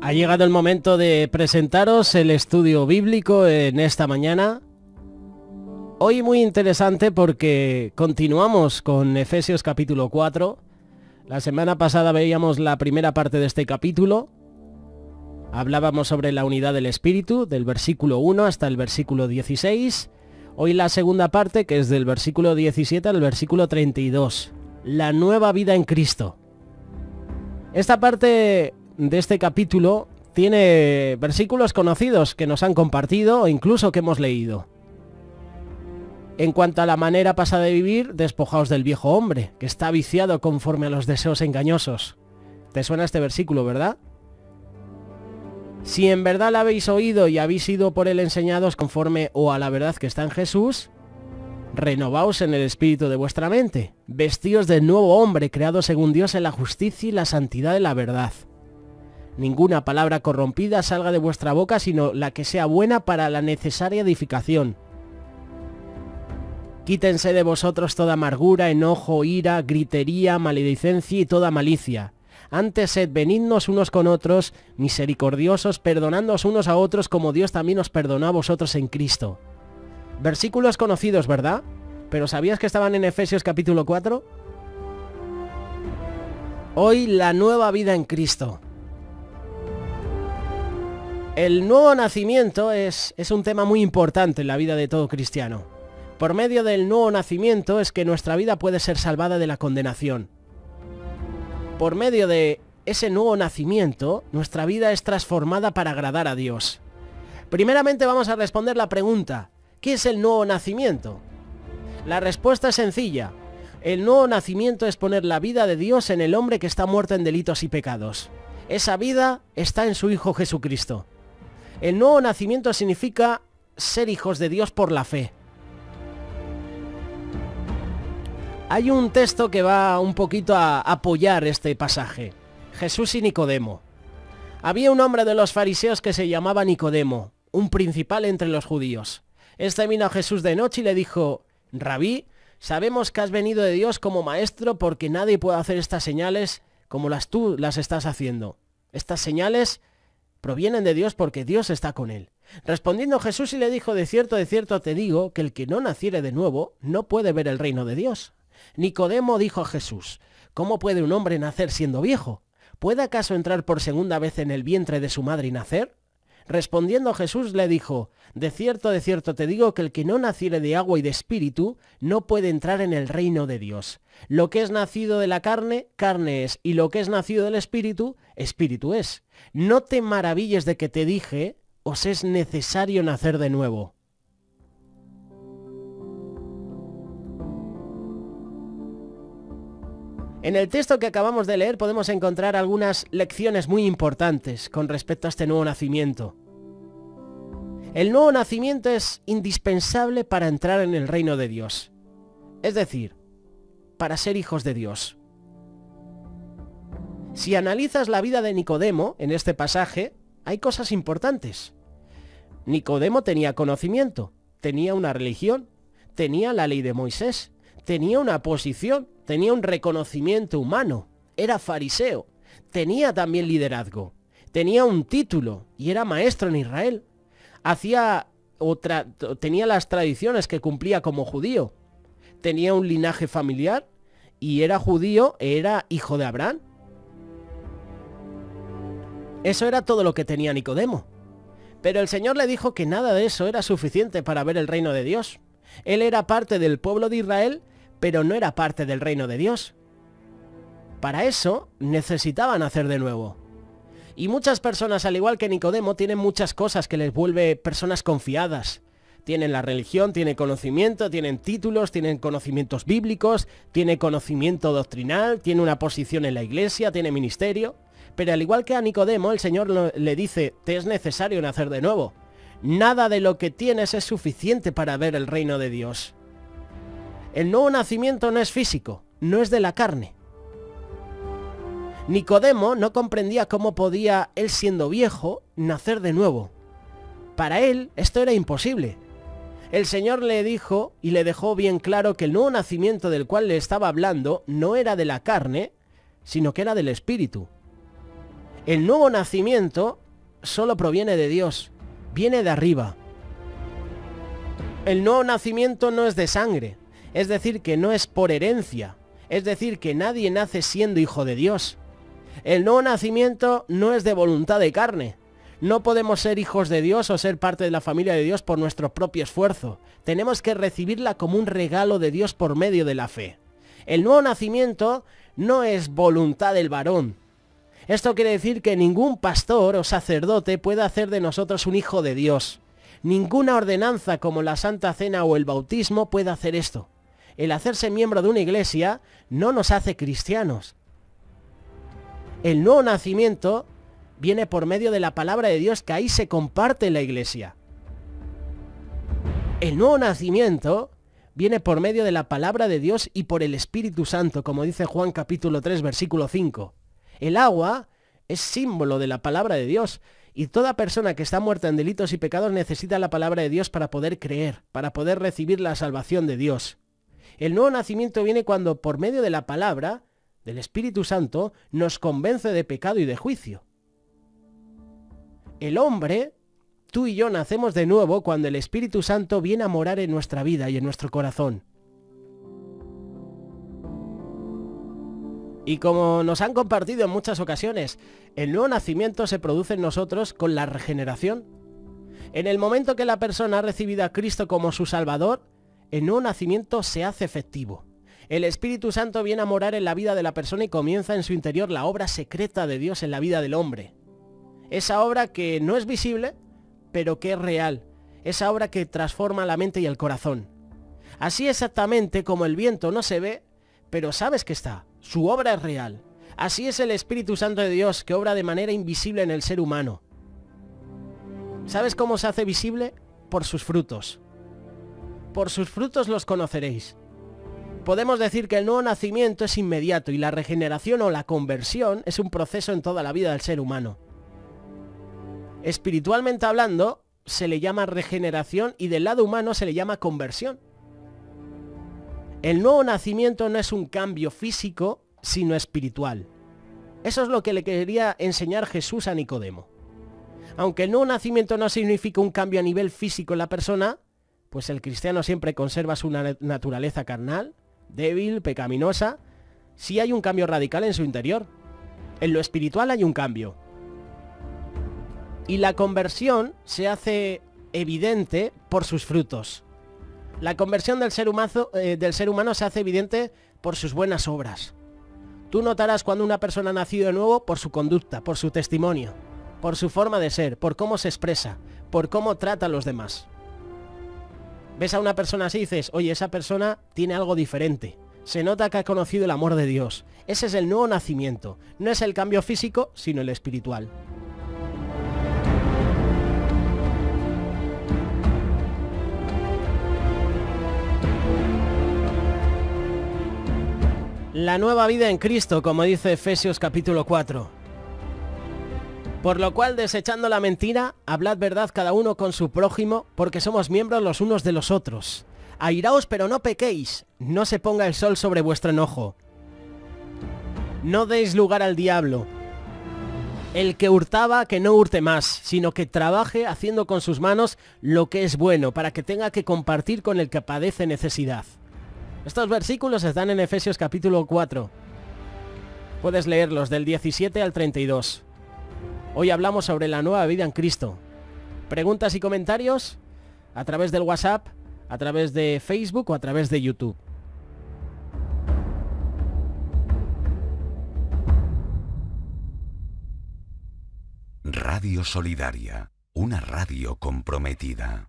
Ha llegado el momento de presentaros el estudio bíblico en esta mañana. Hoy muy interesante porque continuamos con Efesios capítulo 4. La semana pasada veíamos la primera parte de este capítulo. Hablábamos sobre la unidad del Espíritu, del versículo 1 hasta el versículo 16. Hoy la segunda parte, que es del versículo 17 al versículo 32. La nueva vida en Cristo. Esta parte de este capítulo tiene versículos conocidos que nos han compartido o incluso que hemos leído. En cuanto a la manera pasada de vivir, despojaos del viejo hombre, que está viciado conforme a los deseos engañosos. ¿Te suena este versículo, verdad? Si en verdad la habéis oído y habéis sido por él enseñados conforme o a la verdad que está en Jesús, renovaos en el espíritu de vuestra mente, vestíos del nuevo hombre creado según Dios en la justicia y la santidad de la verdad. Ninguna palabra corrompida salga de vuestra boca, sino la que sea buena para la necesaria edificación. Quítense de vosotros toda amargura, enojo, ira, gritería, maledicencia y toda malicia. Antes sed benignos unos con otros, misericordiosos, perdonándoos unos a otros como Dios también os perdonó a vosotros en Cristo. Versículos conocidos, ¿verdad? ¿Pero sabías que estaban en Efesios capítulo 4? Hoy la nueva vida en Cristo. El nuevo nacimiento es un tema muy importante en la vida de todo cristiano. Por medio del nuevo nacimiento es que nuestra vida puede ser salvada de la condenación. Por medio de ese nuevo nacimiento, nuestra vida es transformada para agradar a Dios. Primeramente vamos a responder la pregunta: ¿qué es el nuevo nacimiento? La respuesta es sencilla. El nuevo nacimiento es poner la vida de Dios en el hombre que está muerto en delitos y pecados. Esa vida está en su Hijo Jesucristo. El nuevo nacimiento significa ser hijos de Dios por la fe. Hay un texto que va un poquito a apoyar este pasaje. Jesús y Nicodemo. Había un hombre de los fariseos que se llamaba Nicodemo, un principal entre los judíos. Este vino a Jesús de noche y le dijo: Rabí, sabemos que has venido de Dios como maestro, porque nadie puede hacer estas señales como tú las estás haciendo. Estas señales provienen de Dios porque Dios está con él. Respondiendo Jesús y le dijo: de cierto te digo que el que no naciere de nuevo no puede ver el reino de Dios. Nicodemo dijo a Jesús: ¿cómo puede un hombre nacer siendo viejo? ¿Puede acaso entrar por segunda vez en el vientre de su madre y nacer? Respondiendo Jesús le dijo: de cierto te digo que el que no naciere de agua y de espíritu no puede entrar en el reino de Dios. Lo que es nacido de la carne, carne es, y lo que es nacido del espíritu, espíritu es. No te maravilles de que te dije: os es necesario nacer de nuevo. En el texto que acabamos de leer podemos encontrar algunas lecciones muy importantes con respecto a este nuevo nacimiento. El nuevo nacimiento es indispensable para entrar en el reino de Dios. Es decir, para ser hijos de Dios. Si analizas la vida de Nicodemo en este pasaje, hay cosas importantes. Nicodemo tenía conocimiento, tenía una religión, tenía la ley de Moisés, tenía una posición, tenía un reconocimiento humano, era fariseo, tenía también liderazgo, tenía un título y era maestro en Israel. Tenía las tradiciones que cumplía como judío, tenía un linaje familiar y era judío, era hijo de Abraham. Eso era todo lo que tenía Nicodemo. Pero el Señor le dijo que nada de eso era suficiente para ver el reino de Dios. Él era parte del pueblo de Israel, pero no era parte del reino de Dios. Para eso necesitaba nacer de nuevo. Y muchas personas, al igual que Nicodemo, tienen muchas cosas que les vuelve personas confiadas. Tienen la religión, tienen conocimiento, tienen títulos, tienen conocimientos bíblicos, tienen conocimiento doctrinal, tienen una posición en la iglesia, tienen ministerio. Pero al igual que a Nicodemo, el Señor le dice: te es necesario nacer de nuevo. Nada de lo que tienes es suficiente para ver el reino de Dios. El nuevo nacimiento no es físico, no es de la carne. Nicodemo no comprendía cómo podía, él siendo viejo, nacer de nuevo. Para él esto era imposible. El Señor le dijo y le dejó bien claro que el nuevo nacimiento del cual le estaba hablando no era de la carne, sino que era del Espíritu. El nuevo nacimiento solo proviene de Dios, viene de arriba. El nuevo nacimiento no es de sangre, es decir, que no es por herencia, es decir, que nadie nace siendo hijo de Dios. El nuevo nacimiento no es de voluntad de carne. No podemos ser hijos de Dios o ser parte de la familia de Dios por nuestro propio esfuerzo. Tenemos que recibirla como un regalo de Dios por medio de la fe. El nuevo nacimiento no es voluntad del varón. Esto quiere decir que ningún pastor o sacerdote puede hacer de nosotros un hijo de Dios. Ninguna ordenanza como la Santa Cena o el bautismo puede hacer esto. El hacerse miembro de una iglesia no nos hace cristianos. El nuevo nacimiento viene por medio de la palabra de Dios, que ahí se comparte en la iglesia. El nuevo nacimiento viene por medio de la palabra de Dios y por el Espíritu Santo, como dice Juan capítulo 3, versículo 5. El agua es símbolo de la palabra de Dios, y toda persona que está muerta en delitos y pecados necesita la palabra de Dios para poder creer, para poder recibir la salvación de Dios. El nuevo nacimiento viene cuando, por medio de la palabra del Espíritu Santo, nos convence de pecado y de juicio. El hombre, tú y yo, nacemos de nuevo cuando el Espíritu Santo viene a morar en nuestra vida y en nuestro corazón. Y como nos han compartido en muchas ocasiones, el nuevo nacimiento se produce en nosotros con la regeneración. En el momento que la persona ha recibido a Cristo como su Salvador, el nuevo nacimiento se hace efectivo. El Espíritu Santo viene a morar en la vida de la persona y comienza en su interior la obra secreta de Dios en la vida del hombre. Esa obra que no es visible, pero que es real. Esa obra que transforma la mente y el corazón. Así exactamente como el viento no se ve, pero sabes que está. Su obra es real. Así es el Espíritu Santo de Dios, que obra de manera invisible en el ser humano. ¿Sabes cómo se hace visible? Por sus frutos. Por sus frutos los conoceréis. Podemos decir que el nuevo nacimiento es inmediato y la regeneración o la conversión es un proceso en toda la vida del ser humano. Espiritualmente hablando, se le llama regeneración y del lado humano se le llama conversión. El nuevo nacimiento no es un cambio físico, sino espiritual. Eso es lo que le quería enseñar Jesús a Nicodemo. Aunque el nuevo nacimiento no significa un cambio a nivel físico en la persona, pues el cristiano siempre conserva su naturaleza carnal, débil, pecaminosa, sí hay un cambio radical en su interior. En lo espiritual hay un cambio. Y la conversión se hace evidente por sus frutos. La conversión del ser humano se hace evidente por sus buenas obras. Tú notarás cuando una persona ha nacido de nuevo por su conducta, por su testimonio, por su forma de ser, por cómo se expresa, por cómo trata a los demás. Ves a una persona así y dices, oye, esa persona tiene algo diferente. Se nota que ha conocido el amor de Dios. Ese es el nuevo nacimiento. No es el cambio físico, sino el espiritual. La nueva vida en Cristo, como dice Efesios capítulo 4. Por lo cual, desechando la mentira, hablad verdad cada uno con su prójimo, porque somos miembros los unos de los otros. Airaos, pero no pequéis, no se ponga el sol sobre vuestro enojo. No deis lugar al diablo. El que hurtaba, que no hurte más, sino que trabaje haciendo con sus manos lo que es bueno, para que tenga que compartir con el que padece necesidad. Estos versículos están en Efesios capítulo 4. Puedes leerlos del 17 al 32. Hoy hablamos sobre la nueva vida en Cristo. Preguntas y comentarios a través del WhatsApp, a través de Facebook o a través de YouTube. Radio Solidaria, una radio comprometida.